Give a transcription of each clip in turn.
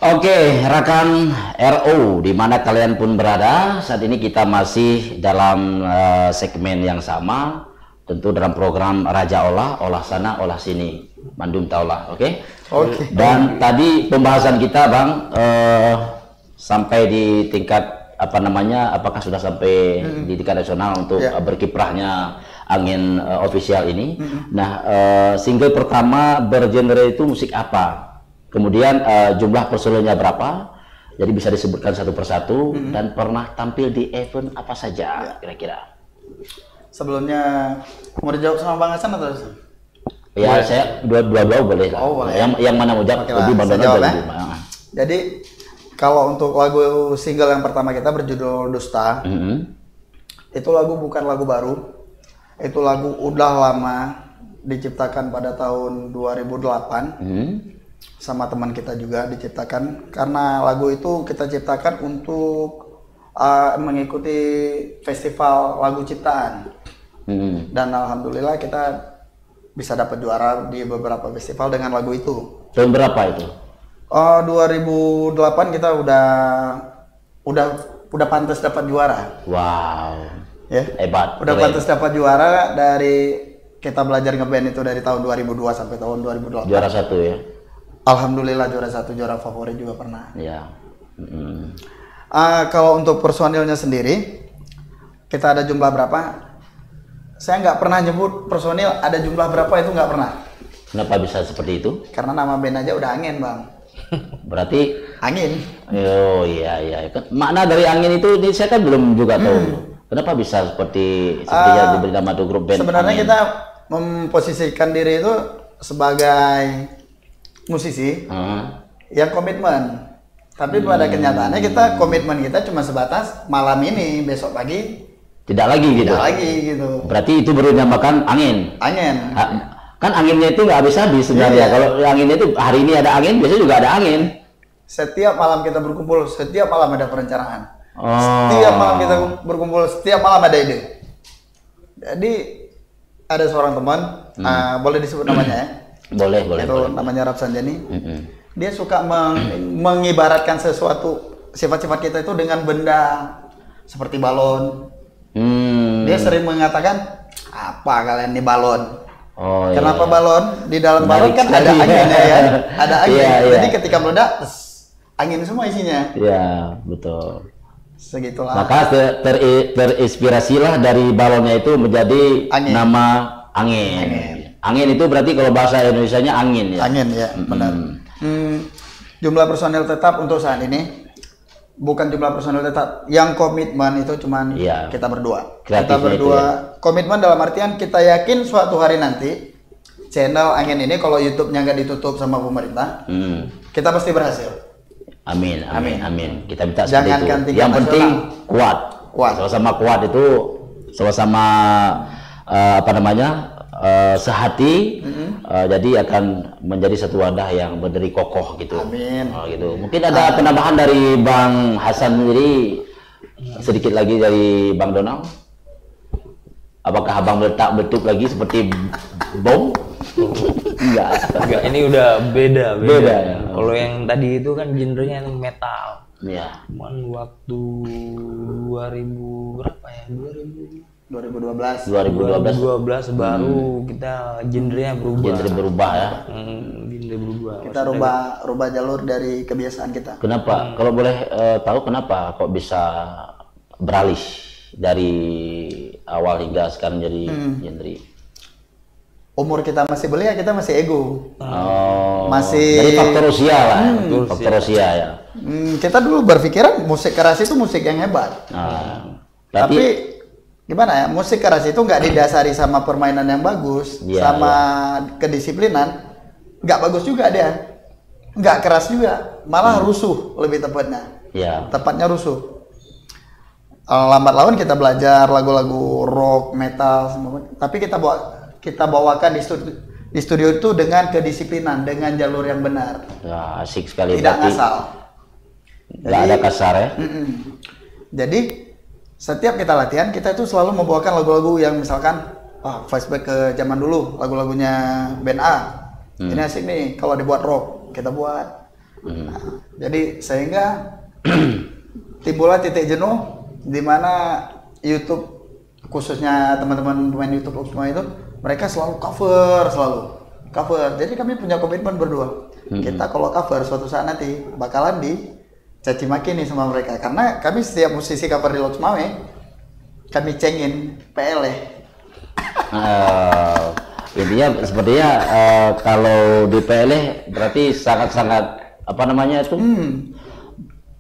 Oke, rekan RO, di mana kalian pun berada, saat ini kita masih dalam segmen yang sama, tentu dalam program Raja Olah sana, olah sini, Mandum Taulah, oke? Oke. Dan tadi pembahasan kita, Bang, sampai di tingkat apa namanya, apakah sudah sampai di tingkat nasional untuk berkiprahnya angin official ini. Nah, single pertama bergenre itu musik apa? Kemudian jumlah personilnya berapa? Jadi bisa disebutkan satu persatu dan pernah tampil di event apa saja kira-kira? Sebelumnya mau dijawab sama Bang Hasan atau? Ya, saya dua-dua boleh lah. Oh, boleh. Yang mana mau jawab? Lebih Bang Donald lebih. Jadi kalau untuk lagu single yang pertama kita berjudul Dusta, itu lagu bukan lagu baru, itu lagu udah lama, diciptakan pada tahun 2008. Sama teman kita juga diciptakan, karena lagu itu kita ciptakan untuk mengikuti festival lagu ciptaan. Dan alhamdulillah kita bisa dapat juara di beberapa festival dengan lagu itu. Tahun berapa itu? 2008 kita udah pantas dapat juara. Wow. Ya. Hebat. Udah pantas dapat juara dari kita belajar ngeband itu dari tahun 2002 sampai tahun 2008. Juara satu ya. Alhamdulillah juara satu, juara favorit juga pernah. Ya. Kalau untuk personilnya sendiri, kita ada jumlah berapa? Saya nggak pernah nyebut personil ada jumlah berapa, itu nggak pernah. Kenapa bisa seperti itu? Karena nama band aja udah angin, Bang. Berarti angin. Oh iya. Makna dari angin itu ini saya kan belum juga tahu. Kenapa bisa seperti yang diberi nama tuh grup band? Sebenarnya angin? Kita memposisikan diri itu sebagai musisi yang komitmen, tapi pada kenyataannya komitmen kita cuma sebatas malam ini, besok pagi tidak lagi gitu. Berarti itu baru dinamakan angin. Kan anginnya itu nggak habis-habis sebenarnya. Kalau anginnya itu hari ini ada angin, biasanya juga ada angin. Setiap malam kita berkumpul, setiap malam ada perencanaan. Setiap malam kita berkumpul, setiap malam ada ide. Jadi ada seorang teman, boleh disebut namanya ya? Boleh. Itu namanya Rap Sanjani. Dia suka mengibaratkan sesuatu, sifat-sifat kita itu dengan benda seperti balon. Dia sering mengatakan, apa kalian nih balon? Kenapa balon? Di dalam balon kan ada anginnya ya, ada angin. Jadi ketika meledak, angin semua isinya. Iya, betul. Segitulah. Maka terinspirasilah dari balonnya itu menjadi nama angin. Angin itu berarti kalau bahasa Indonesianya angin ya? Angin ya, benar. Jumlah personel tetap untuk saat ini, bukan jumlah personel tetap. Yang komitmen itu cuman kita berdua. Kita berdua komitmen dalam artian kita yakin suatu hari nanti channel angin ini kalau YouTube-nya nggak ditutup sama pemerintah, kita pasti berhasil. Amin. Kita minta seperti itu. Yang penting kuat. Sama-sama kuat itu, sama-sama sehati, jadi akan menjadi satu wadah yang berdiri kokoh gitu. Amin. Gitu. Mungkin ada penambahan dari Bang Hasan sendiri, sedikit lagi dari Bang Donald. Apakah abang meletup lagi seperti bom? Enggak. Ini udah beda ya. Kalau yang tadi itu kan genrenya metal. Iya. Cuman waktu 2000 berapa ya? 2012 baru kita genrenya berubah. Genre berubah ya. Genre berubah. Kita rubah jalur dari kebiasaan kita. Kenapa? Kalau boleh tahu kenapa kok bisa beralih dari awal hingga sekarang jadi genre? Umur kita masih belia, kita masih ego. Masih. Jadi faktor usia lah. Faktor usia ya. Kita dulu berpikiran musik keras itu musik yang hebat. Tapi gimana ya, musik keras itu nggak didasari sama permainan yang bagus, sama kedisiplinan, nggak bagus juga dia, nggak keras juga, malah rusuh lebih tepatnya. Tepatnya rusuh. Lambat laun kita belajar lagu-lagu rock, metal, semua. Tapi kita bawakan di studio itu dengan kedisiplinan, dengan jalur yang benar. Ya, asik sekali. Tidak ngasal. Nggak ada kasar ya. Jadi setiap kita latihan, kita itu selalu membawakan lagu-lagu yang misalkan flashback ke zaman dulu, lagu-lagunya band A. Ini asik nih, kalau dibuat rock, kita buat. Jadi sehingga timbullah titik jenuh di mana YouTube, khususnya teman-teman pemain YouTube semua itu, mereka selalu cover. Jadi kami punya komitmen berdua. Kita kalau cover suatu saat nanti bakalan dicaci maki nih sama mereka, karena kami setiap musisi cover di Lots Mame kami cengin PL. Intinya sepertinya kalau di PLE berarti sangat-sangat apa namanya itu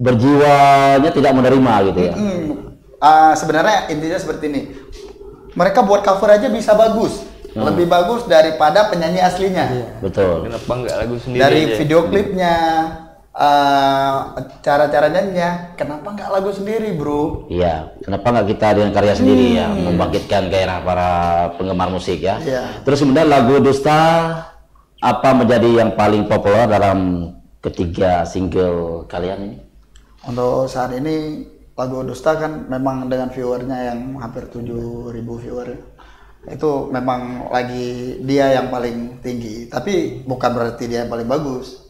berjiwanya tidak menerima gitu ya. Sebenarnya intinya seperti ini, mereka buat cover aja bisa bagus, lebih bagus daripada penyanyi aslinya. Betul. Kenapa nggak lagu sendiri Dari aja? video klipnya, cara-cara nyanyinya, kenapa nggak lagu sendiri, bro? Iya, kenapa nggak kita dengan karya sendiri ya, membangkitkan gairah para penggemar musik ya. Iya. Terus kemudian lagu Dusta apa menjadi yang paling populer dalam ketiga single kalian ini? Untuk saat ini lagu Dusta kan memang dengan viewernya yang hampir 7.000 viewer, itu memang lagi dia yang paling tinggi, tapi bukan berarti dia yang paling bagus.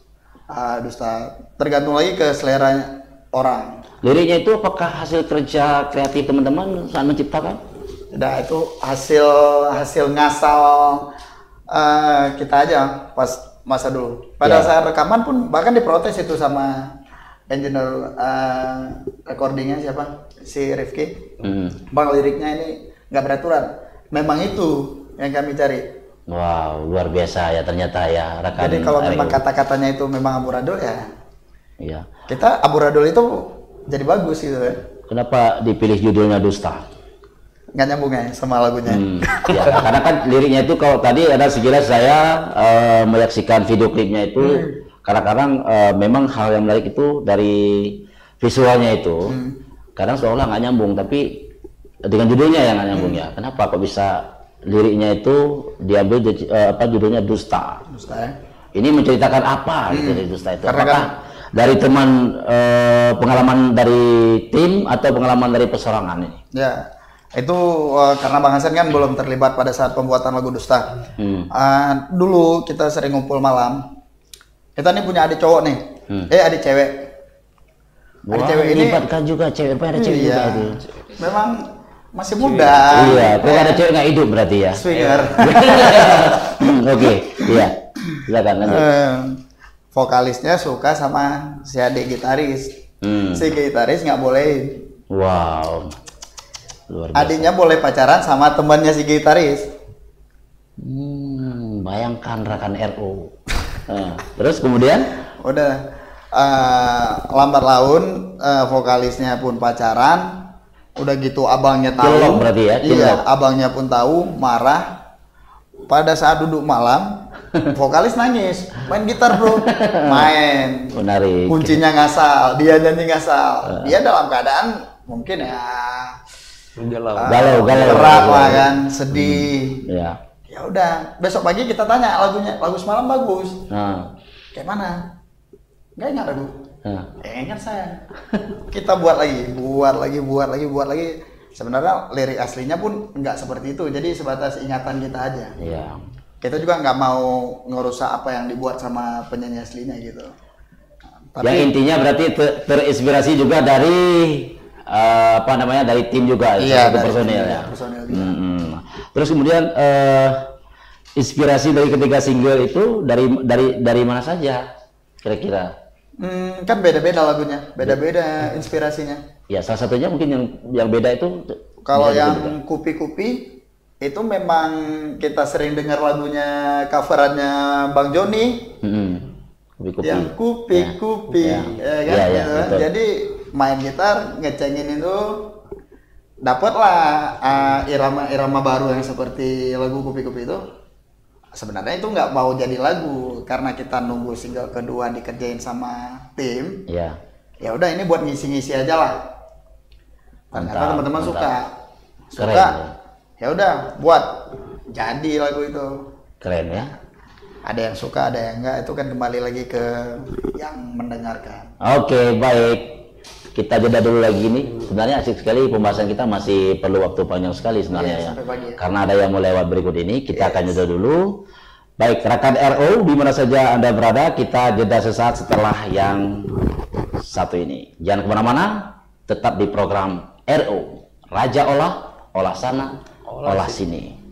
Dusta tergantung lagi ke selera orang. Liriknya itu apakah hasil kerja kreatif teman-teman saat menciptakan? Tidak, itu hasil ngasal kita aja pas masa dulu. Pada saat rekaman pun bahkan diprotes itu sama engineer recordingnya siapa, si Rifki. Bang, liriknya ini nggak beraturan. Memang itu yang kami cari. Wow, luar biasa ya ternyata ya rekan. Jadi kalau memang kata-katanya itu memang amburadul ya, iya. kita amburadul itu jadi bagus gitu kan. Kenapa dipilih judulnya Dusta? Nggak nyambung ya sama lagunya. Ya, karena kan liriknya itu kalau tadi ada sekilas saya menyaksikan video klipnya itu, kadang-kadang memang hal yang menarik itu dari visualnya itu, kadang seolah nggak nyambung, tapi dengan judulnya yang nggak nyambung ya. Kenapa kok bisa liriknya itu diambil judulnya Dusta? Dusta ya. Ini menceritakan apa gitu dari Dusta itu? Karena Apakah dari teman pengalaman dari tim atau pengalaman dari pesorangan ini? Ya, itu karena Bang Hasan kan belum terlibat pada saat pembuatan lagu Dusta. Dulu kita sering ngumpul malam. Kita nih punya adik cowok nih, adik cewek. Adik cewek ini melibatkan juga cewek, ada cewek juga itu. Memang masih muda. Iya, kok ada cewek nggak hidup berarti ya? Swinger. Oke, iya. Silakan lanjut. Vokalisnya suka sama si adik gitaris. Si gitaris nggak bolehin. Wow. Luar biasa. Adiknya boleh pacaran sama temannya si gitaris. Bayangkan rekan RO. Terus kemudian? Udah lambat laun vokalisnya pun pacaran. Udah gitu abangnya tahu. Cilok berarti ya? Iya, abangnya pun tahu, marah. Pada saat duduk malam, vokalis nangis, main gitar bro, main. Menarik. Kuncinya ngasal, dia nyanyi ngasal. Dia dalam keadaan mungkin ya galau, berat lah kan, sedih. Ya. Ya udah, besok pagi kita tanya lagu semalam bagus. Kayak mana? Gak ingat lagu. Ingat saya. Kita buat lagi. Sebenarnya lirik aslinya pun nggak seperti itu, jadi sebatas ingatan kita aja. Iya. Kita juga nggak mau ngerusak apa yang dibuat sama penyanyi aslinya gitu. Tapi Yang intinya berarti terinspirasi juga dari dari tim juga, iya, dari personil tim, ya. Personil juga. Terus kemudian inspirasi dari ketiga single itu dari mana saja kira-kira? Kan beda-beda lagunya, beda-beda inspirasinya. Ya, salah satunya mungkin yang beda itu kalau yang Kupi-Kupi itu memang kita sering dengar lagunya coverannya Bang Joni. Kupi-Kupi. Yang Kupi-Kupi, gitu. Jadi main gitar ngecengin itu dapatlah irama-irama baru yang seperti lagu Kupi-Kupi itu. Sebenarnya itu nggak mau jadi lagu karena kita nunggu single kedua dikerjain sama tim. Iya. Ya udah ini buat ngisi-ngisi aja lah. Ternyata teman-teman suka. Ya udah buat jadi lagu itu. Keren ya. Ada yang suka, ada yang enggak, itu kan kembali lagi ke yang mendengarkan. Oke, baik. Kita jeda dulu lagi nih. Sebenarnya asik sekali pembahasan kita, masih perlu waktu panjang sekali sebenarnya ya. Sampai pagi ya. Karena ada yang mau lewat berikut ini, kita akan jeda dulu. Baik, rekan RO, di mana saja Anda berada, kita jeda sesaat setelah yang satu ini. Jangan kemana-mana, tetap di program RO. Raja Olah, Olah Sana, Olah Sini.